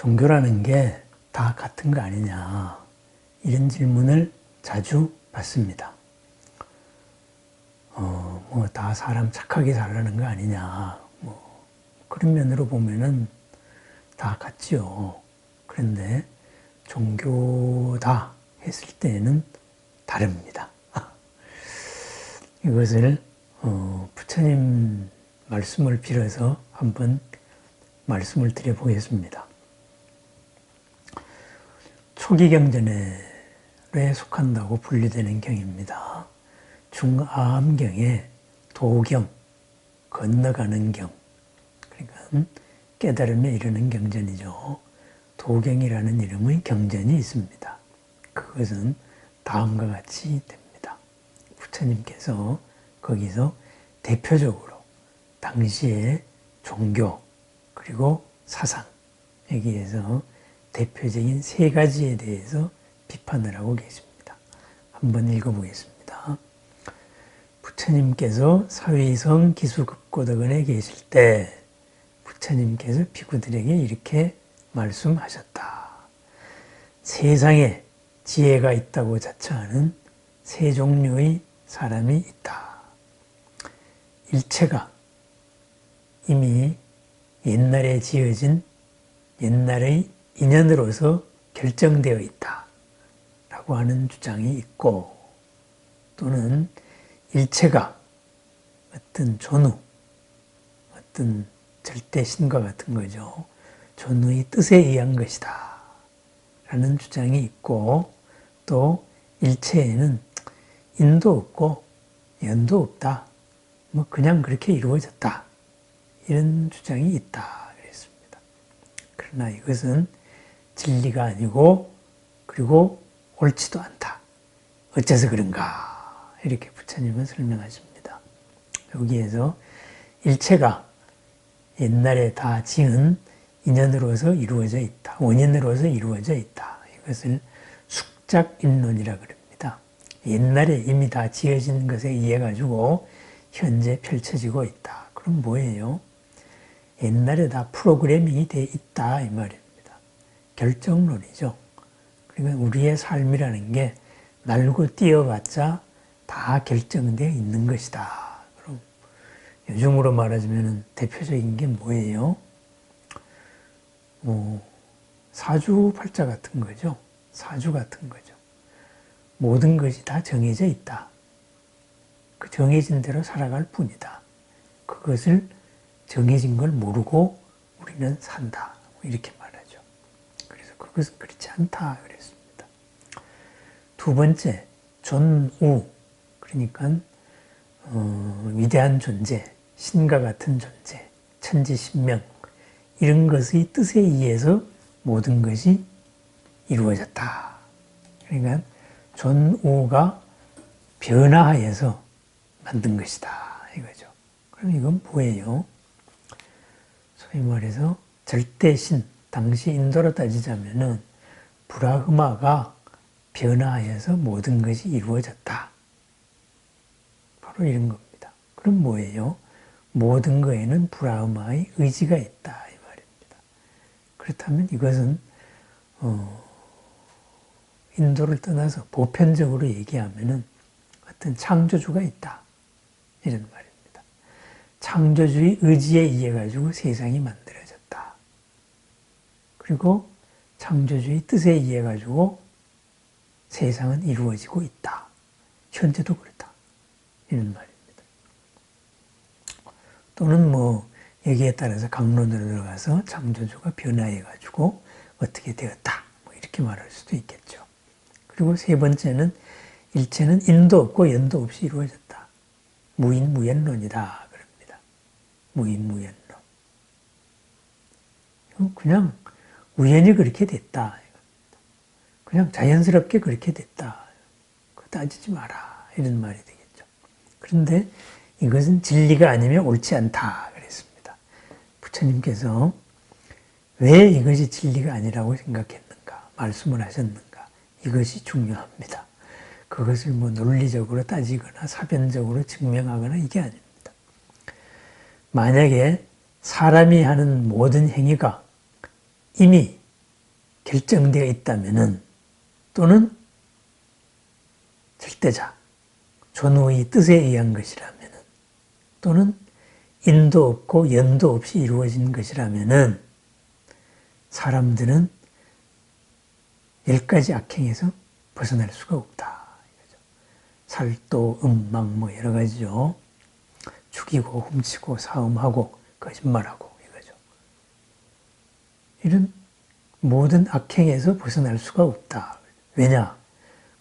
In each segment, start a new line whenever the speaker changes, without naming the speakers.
종교라는 게 다 같은 거 아니냐, 이런 질문을 자주 받습니다. 뭐 다 사람 착하게 살라는 거 아니냐, 뭐 그런 면으로 보면은 다 같지요. 그런데 종교다 했을 때는 다릅니다. 이것을 부처님 말씀을 빌어서 한번 말씀을 드려보겠습니다. 초기경전에 속한다고 분류되는 경입니다. 중아함경에 도경, 건너가는 경, 그러니까 깨달음에 이르는 경전이죠. 도경이라는 이름의 경전이 있습니다. 그것은 다음과 같이 됩니다. 부처님께서 거기서 대표적으로 당시의 종교 그리고 사상, 여기에서 대표적인 세 가지에 대해서 비판을 하고 계십니다. 한번 읽어보겠습니다. 부처님께서 사위성 기수급고덕원에 계실 때 부처님께서 비구들에게 이렇게 말씀하셨다. 세상에 지혜가 있다고 자처하는 세 종류의 사람이 있다. 일체가 이미 옛날에 지어진 옛날의 인연으로서 결정되어 있다 라고 하는 주장이 있고, 또는 일체가 어떤 존우, 어떤 절대신과 같은 거죠. 존우의 뜻에 의한 것이다 라는 주장이 있고, 또 일체에는 인도 없고 연도 없다, 뭐 그냥 그렇게 이루어졌다, 이런 주장이 있다 그랬습니다. 그러나 이것은 진리가 아니고 그리고 옳지도 않다. 어째서 그런가, 이렇게 부처님은 설명하십니다. 여기에서 일체가 옛날에 다 지은 인연으로서 이루어져 있다, 원인으로서 이루어져 있다. 이것을 숙작인론이라 그럽니다. 옛날에 이미 다 지어진 것에 의해 가지고 현재 펼쳐지고 있다. 그럼 뭐예요? 옛날에 다 프로그래밍이 돼 있다 이 말입니다. 결정론이죠. 그러니까 우리의 삶이라는 게 날고 뛰어봤자 다 결정되어 있는 것이다. 그럼 요즘으로 말하자면 대표적인 게 뭐예요? 사주팔자 같은 거죠. 사주 같은 거죠. 모든 것이 다 정해져 있다. 그 정해진 대로 살아갈 뿐이다. 그것을 정해진 걸 모르고 우리는 산다, 이렇게 말하죠. 그래서 그것은 그렇지 않다 그랬습니다. 두 번째, 존우, 그러니까 위대한 존재, 신과 같은 존재, 천지신명, 이런 것의 뜻에 의해서 모든 것이 이루어졌다. 그러니까 존우가 변화하여서 만든 것이다 이거죠. 그럼 이건 뭐예요? 소위 말해서 절대신, 당시 인도로 따지자면은 브라흐마가 변화하여서 모든 것이 이루어졌다. 바로 이런 겁니다. 그럼 뭐예요? 모든 것에는 브라흐마의 의지가 있다 이 말입니다. 그렇다면 이것은 인도를 떠나서 보편적으로 얘기하면은 어떤 창조주가 있다, 이런 말입니다. 창조주의 의지에 의해 가지고 세상이 만들어졌다. 그리고 창조주의 뜻에 의해 가지고 세상은 이루어지고 있다. 현재도 그렇다, 이런 말입니다. 또는 여기에 따라서 강론으로 들어가서 창조주가 변화해 가지고 어떻게 되었다, 이렇게 말할 수도 있겠죠. 그리고 세 번째는 일체는 인도 없고 연도 없이 이루어졌다. 무인무연론이다 그럽니다. 무인무연론. 그냥 우연히 그렇게 됐다. 그냥 자연스럽게 그렇게 됐다. 따지지 마라, 이런 말이 되겠죠. 그런데 이것은 진리가 아니면 옳지 않다 그랬습니다. 부처님께서 왜 이것이 진리가 아니라고 생각했는가, 말씀을 하셨는가, 이것이 중요합니다. 그것을 논리적으로 따지거나 사변적으로 증명하거나 이게 아닙니다. 만약에 사람이 하는 모든 행위가 이미 결정되어 있다면은 또는 절대자, 존의 뜻에 의한 것이라면은 또는 인도 없고 연도 없이 이루어진 것이라면은 사람들은 10가지 악행에서 벗어날 수가 없다. 살도, 음막 뭐 여러 가지죠. 죽이고 훔치고 사음하고 거짓말하고 이거죠. 이런 모든 악행에서 벗어날 수가 없다. 왜냐?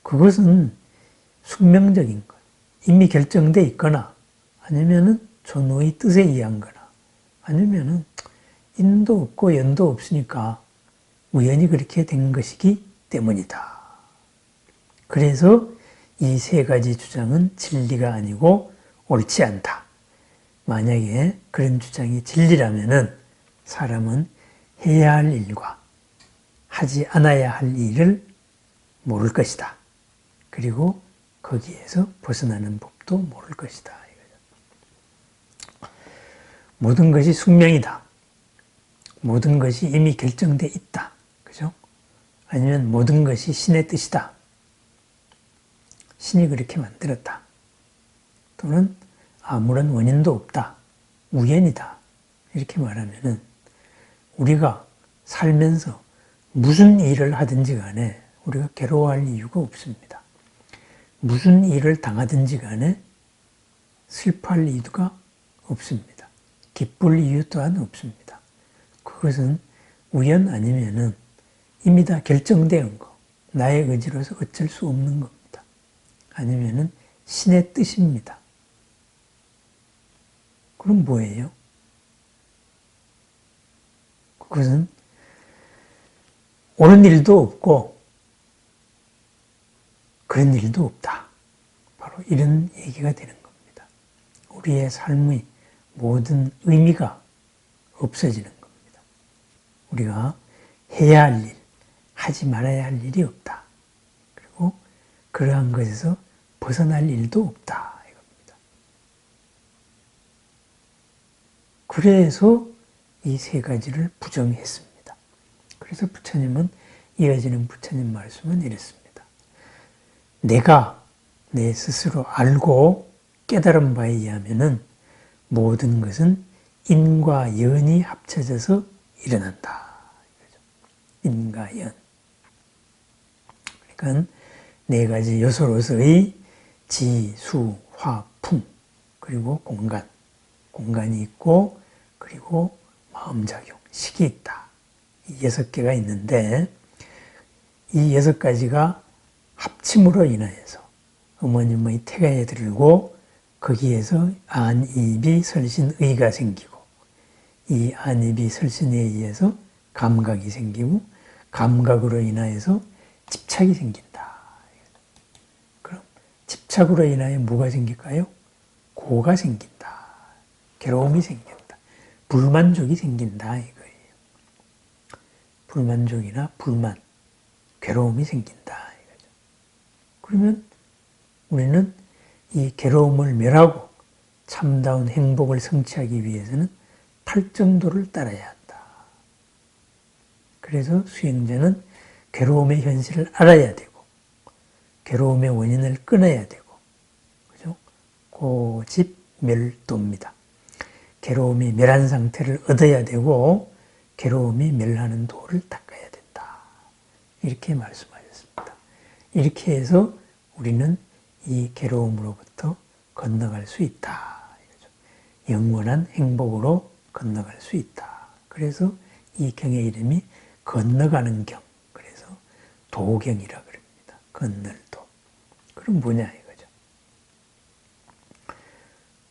그것은 숙명적인 것. 이미 결정돼 있거나 아니면은 존의 뜻에 의한 거나 아니면은 인도 없고 연도 없으니까 우연히 그렇게 된 것이기 때문이다. 그래서 이 세 가지 주장은 진리가 아니고 옳지 않다. 만약에 그런 주장이 진리라면은 사람은 해야 할 일과 하지 않아야 할 일을 모를 것이다. 그리고 거기에서 벗어나는 법도 모를 것이다. 모든 것이 숙명이다. 모든 것이 이미 결정돼 있다. 그죠? 아니면 모든 것이 신의 뜻이다. 신이 그렇게 만들었다. 또는 아무런 원인도 없다. 우연이다. 이렇게 말하면은 우리가 살면서 무슨 일을 하든지 간에 우리가 괴로워할 이유가 없습니다. 무슨 일을 당하든지 간에 슬퍼할 이유가 없습니다. 기쁠 이유 또한 없습니다. 그것은 우연 아니면은 이미 다 결정된 거, 나의 의지로서 어쩔 수 없는 겁니다. 아니면은 신의 뜻입니다. 그럼 뭐예요? 그것은 옳은 일도 없고 그런 일도 없다. 바로 이런 얘기가 되는 겁니다. 우리의 삶의 모든 의미가 없어지는 겁니다. 우리가 해야 할 일, 하지 말아야 할 일이 없다. 그리고 그러한 것에서 벗어날 일도 없다. 이겁니다. 그래서 이 세 가지를 부정했습니다. 그래서 부처님은 이어지는 부처님 말씀은 이랬습니다. 내가 내 스스로 알고 깨달은 바에 의하면은 모든 것은 인과 연이 합쳐져서 일어난다. 인과 연. 그러니까 네 가지 요소로서의 지, 수, 화, 풍, 그리고 공간. 공간이 있고 그리고 마음작용, 식이 있다. 이 6개가 있는데 이 6가지가 합침으로 인하여서 어머님의 태가에 들고 거기에서 안입이 설신의가 생기고 이 안입이 설신에 의해서 감각이 생기고 감각으로 인하여서 집착이 생긴다. 그럼 집착으로 인하여 뭐가 생길까요? 고가 생긴다. 괴로움이 생긴다. 불만족이 생긴다 이거예요. 불만족이나 불만, 괴로움이 생긴다 이거죠. 그러면 우리는 이 괴로움을 멸하고 참다운 행복을 성취하기 위해서는 팔정도를 따라야 한다. 그래서 수행자는 괴로움의 현실을 알아야 되고 괴로움의 원인을 끊어야 되고 그죠? 고집멸도입니다. 괴로움이 멸한 상태를 얻어야 되고 괴로움이 멸하는 도를 닦아야 된다. 이렇게 말씀하셨습니다. 이렇게 해서 우리는 이 괴로움으로부터 건너갈 수 있다. 영원한 행복으로 건너갈 수 있다. 그래서 이 경의 이름이 건너가는 경. 그래서 도경이라 그럽니다. 건널 도. 그럼 뭐냐 이거죠.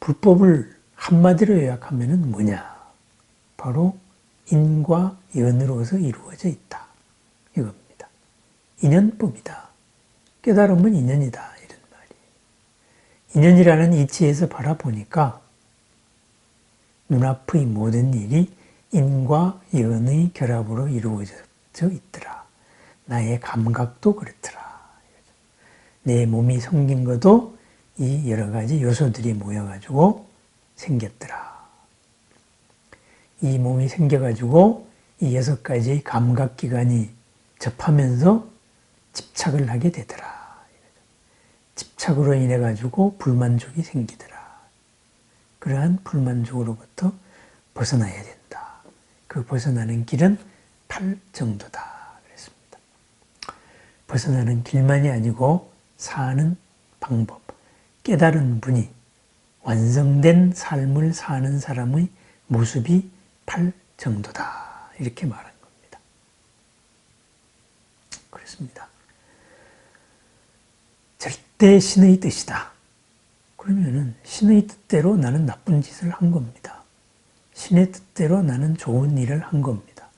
불법을 한마디로 요약하면 뭐냐. 바로 인과 연으로서 이루어져 있다. 이겁니다. 인연법이다. 깨달음은 인연이다. 이런 말이에요. 인연이라는 이치에서 바라보니까 눈앞의 모든 일이 인과 연의 결합으로 이루어져 있더라. 나의 감각도 그렇더라. 내 몸이 생긴 것도 이 여러 가지 요소들이 모여가지고 생겼더라. 이 몸이 생겨가지고 이 6가지의 감각기관이 접하면서 집착을 하게 되더라. 집착으로 인해 가지고 불만족이 생기더라. 그러한 불만족으로부터 벗어나야 된다. 그 벗어나는 길은 팔정도다. 그랬습니다. 벗어나는 길만이 아니고 사는 방법, 깨달은 분이 완성된 삶을 사는 사람의 모습이 팔정도다. 이렇게 말한 겁니다. 그렇습니다. 절대 신의 뜻이다. 그러면은 신의 뜻대로 나는 나쁜 짓을 한 겁니다. 신의 뜻대로 나는 좋은 일을 한 겁니다.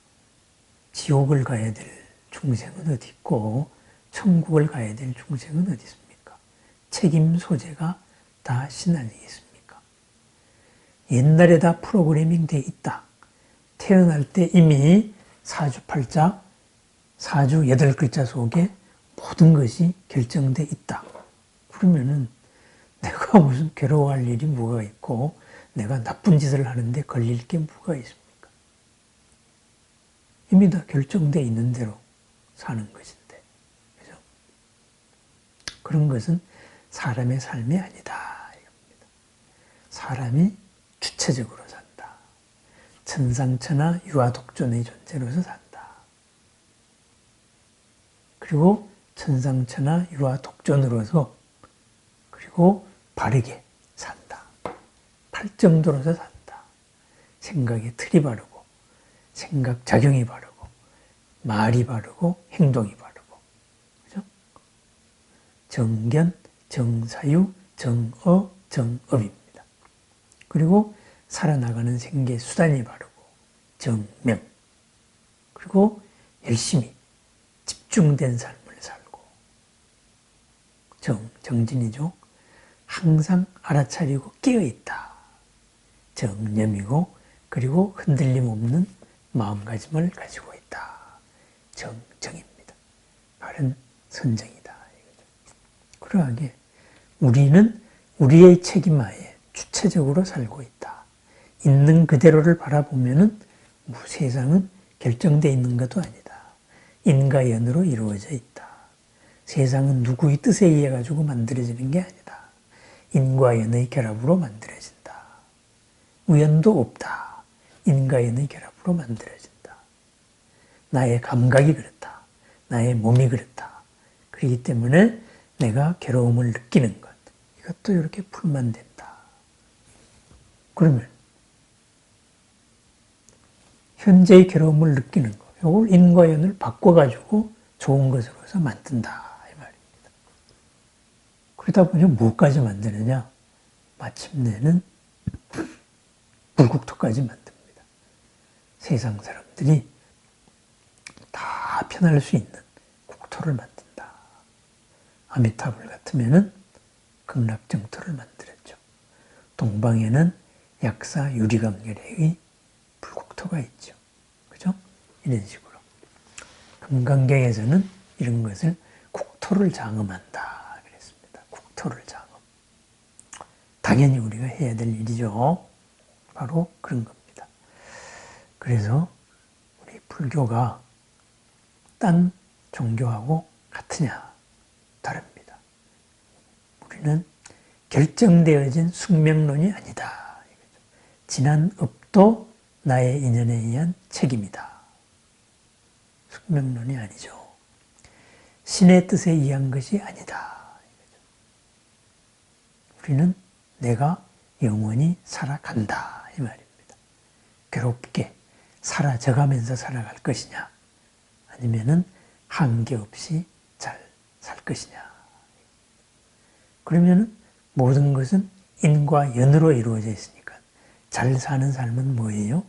지옥을 가야 될 중생은 어디 있고 천국을 가야 될 중생은 어디 있습니까? 책임 소재가 다 신 아니겠습니까? 옛날에 다 프로그래밍 돼 있다. 태어날 때 이미 사주팔자, 사주 8글자 속에 모든 것이 결정돼 있다. 그러면은 내가 무슨 괴로워할 일이 뭐가 있고 내가 나쁜 짓을 하는데 걸릴 게 뭐가 있습니까? 이미 다 결정돼 있는 대로 사는 것인데, 그죠? 그런 것은 사람의 삶이 아니다. 이겁니다. 사람이 주체적으로 산다. 천상천하 유아독존의 존재로서 산다. 그리고 천상천하 유아독존으로서 그리고 바르게 산다. 팔정도로서 산다. 생각의 틀이 바르고 생각 작용이 바르고 말이 바르고 행동이 바르고, 그죠? 정견, 정사유, 정어, 정업입니다. 그리고 살아나가는 생계 수단이 바르고 정명, 그리고 열심히 집중된 삶을 살고 정진이죠. 항상 알아차리고 깨어있다. 정념이고 그리고 흔들림 없는 마음가짐을 가지고 있다. 정입니다. 바른 선정이다. 그러하게 우리는 우리의 책임하에 주체적으로 살고 있다. 있는 그대로를 바라보면은 세상은 결정되어 있는 것도 아니다. 인과 연으로 이루어져 있다. 세상은 누구의 뜻에 의해 가지고 만들어지는 게 아니다. 인과 연의 결합으로 만들어진다. 우연도 없다. 인과 연의 결합으로 만들어진다. 나의 감각이 그렇다. 나의 몸이 그렇다. 그렇기 때문에 내가 괴로움을 느끼는 것, 이것도 이렇게 풀면 된다. 그러면 현재의 괴로움을 느끼는 것, 이걸 인과 연을 바꿔가지고 좋은 것으로서 만든다 이 말입니다. 그러다 보니 뭐까지 만드느냐? 마침내는 불국토까지 만듭니다. 세상 사람들이 다 편할 수 있는 국토를 만든다. 아미타불 같으면은 극락정토를 만들었죠. 동방에는 약사 유리강렬의 불국토가 있죠. 그죠? 이런 식으로. 금강경에서는 이런 것을 국토를 장엄한다 그랬습니다. 국토를 장엄. 당연히 우리가 해야 될 일이죠. 바로 그런 겁니다. 그래서 우리 불교가 딴 종교하고 같으냐? 다릅니다. 우리는 결정되어진 숙명론이 아니다. 지난 업도 나의 인연에 의한 책임이다. 숙명론이 아니죠. 신의 뜻에 의한 것이 아니다. 우리는 내가 영원히 살아간다 이 말입니다. 괴롭게 사라져가면서 살아갈 것이냐, 아니면은 한계 없이 잘 살 것이냐. 그러면은 모든 것은 인과 연으로 이루어져 있으니까 잘 사는 삶은 뭐예요?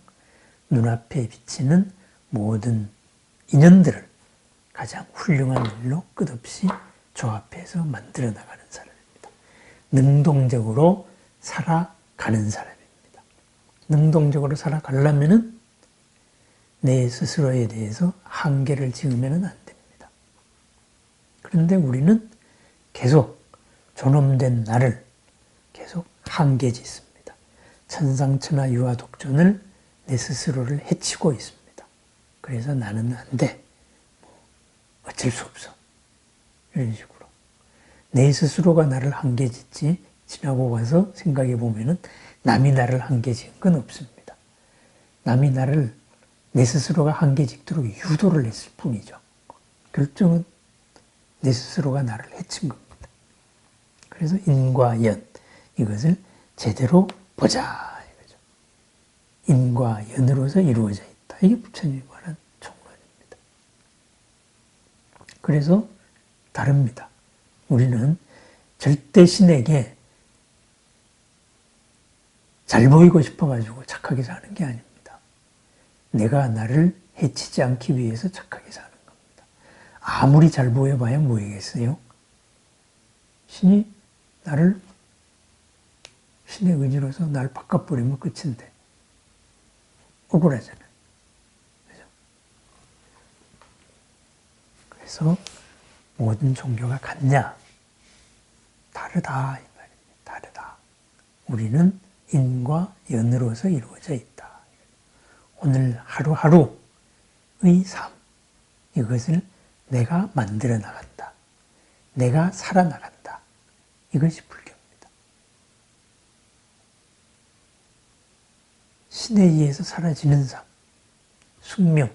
눈앞에 비치는 모든 인연들을 가장 훌륭한 일로 끝없이 조합해서 만들어 나가는 사람입니다. 능동적으로 살아가는 사람입니다. 능동적으로 살아가려면은 내 스스로에 대해서 한계를 지으면 안 됩니다. 그런데 우리는 계속 존엄된 나를 계속 한계 짓습니다. 천상천하 유아독존을 내 스스로를 해치고 있습니다. 그래서 나는 안 돼. 해칠 수 없어. 이런 식으로. 내 스스로가 나를 한계 짓지 지나고 가서 생각해 보면은 남이 나를 한계 지은 건 없습니다. 남이 나를 내 스스로가 한계 짓도록 유도를 했을 뿐이죠. 결정은 내 스스로가 나를 해친 겁니다. 그래서 인과 연, 이것을 제대로 보자. 이거죠. 인과 연으로서 이루어져 있다. 이게 부처님이 말한 총론입니다. 그래서 다릅니다. 우리는 절대 신에게 잘 보이고 싶어가지고 착하게 사는 게 아닙니다. 내가 나를 해치지 않기 위해서 착하게 사는 겁니다. 아무리 잘 보여봐야 뭐이겠어요? 신이 나를 신의 의지로서 날 바꿔버리면 끝인데 억울하잖아요. 그죠? 그래서 모든 종교가 같냐? 다르다 이 말입니다. 다르다. 우리는 인과 연으로서 이루어져 있다. 오늘 하루하루의 삶, 이것을 내가 만들어 나간다. 내가 살아나간다. 이것이 불교입니다. 신에 의해서 사라지는 삶, 숙명,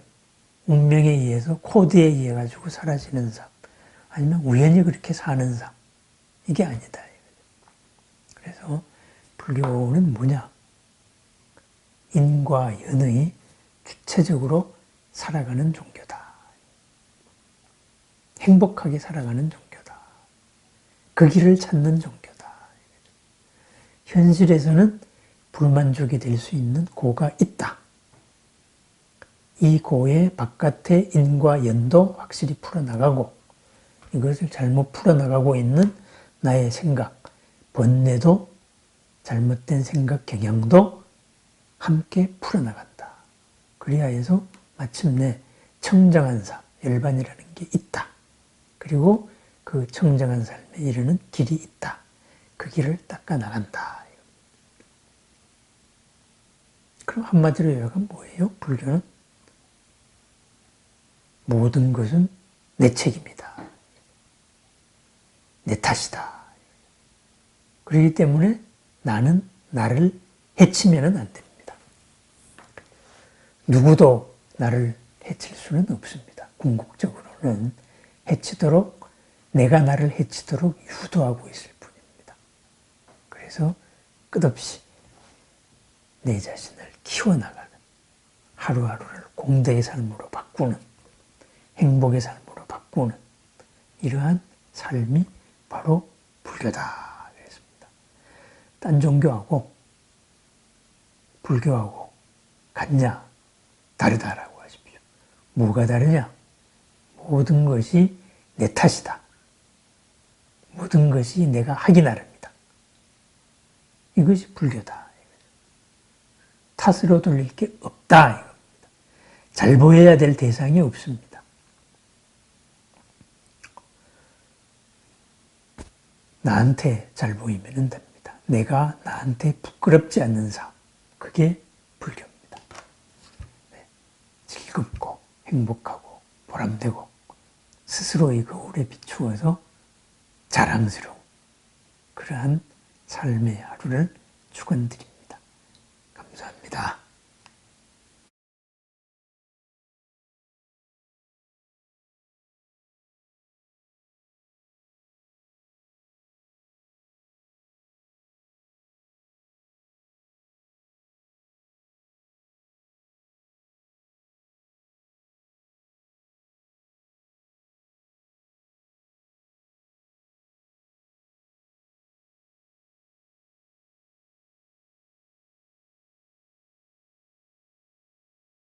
운명에 의해서 코드에 의해 가지고 사라지는 삶, 아니면 우연히 그렇게 사는 삶, 이게 아니다. 그래서 불교는 뭐냐? 인과 연의 주체적으로 살아가는 종교다. 행복하게 살아가는 종교다. 그 길을 찾는 종교다. 현실에서는 불만족이 될 수 있는 고가 있다. 이 고의 바깥에 인과 연도 확실히 풀어나가고 이것을 잘못 풀어나가고 있는 나의 생각, 번뇌도 잘못된 생각 경향도 함께 풀어나간다. 그리하여 해서 마침내 청정한 삶, 열반이라는 게 있다. 그리고 그 청정한 삶에 이르는 길이 있다. 그 길을 닦아 나간다. 그럼 한마디로 요약하면 뭐예요? 불교는 모든 것은 내 책임이다. 내 탓이다. 그렇기 때문에 나는 나를 해치면 안 됩니다. 누구도 나를 해칠 수는 없습니다. 궁극적으로는 해치도록, 내가 나를 해치도록 유도하고 있을 뿐입니다. 그래서 끝없이 내 자신을 키워나가는, 하루하루를 공덕의 삶으로 바꾸는, 행복의 삶으로 바꾸는 이러한 삶이 바로 불교다. 그랬습니다. 딴 종교하고 불교하고 같냐? 다르다라고 하십시오. 뭐가 다르냐? 모든 것이 내 탓이다. 모든 것이 내가 하기 나름이다. 이것이 불교다. 탓으로 돌릴 게 없다. 이겁니다. 잘 보여야 될 대상이 없습니다. 나한테 잘 보이면 됩니다. 내가 나한테 부끄럽지 않는 삶. 그게 불교입니다. 네. 즐겁고 행복하고 보람되고 스스로의 거울에 비추어서 자랑스러운 그러한 삶의 하루를 축원드립니다. 감사합니다.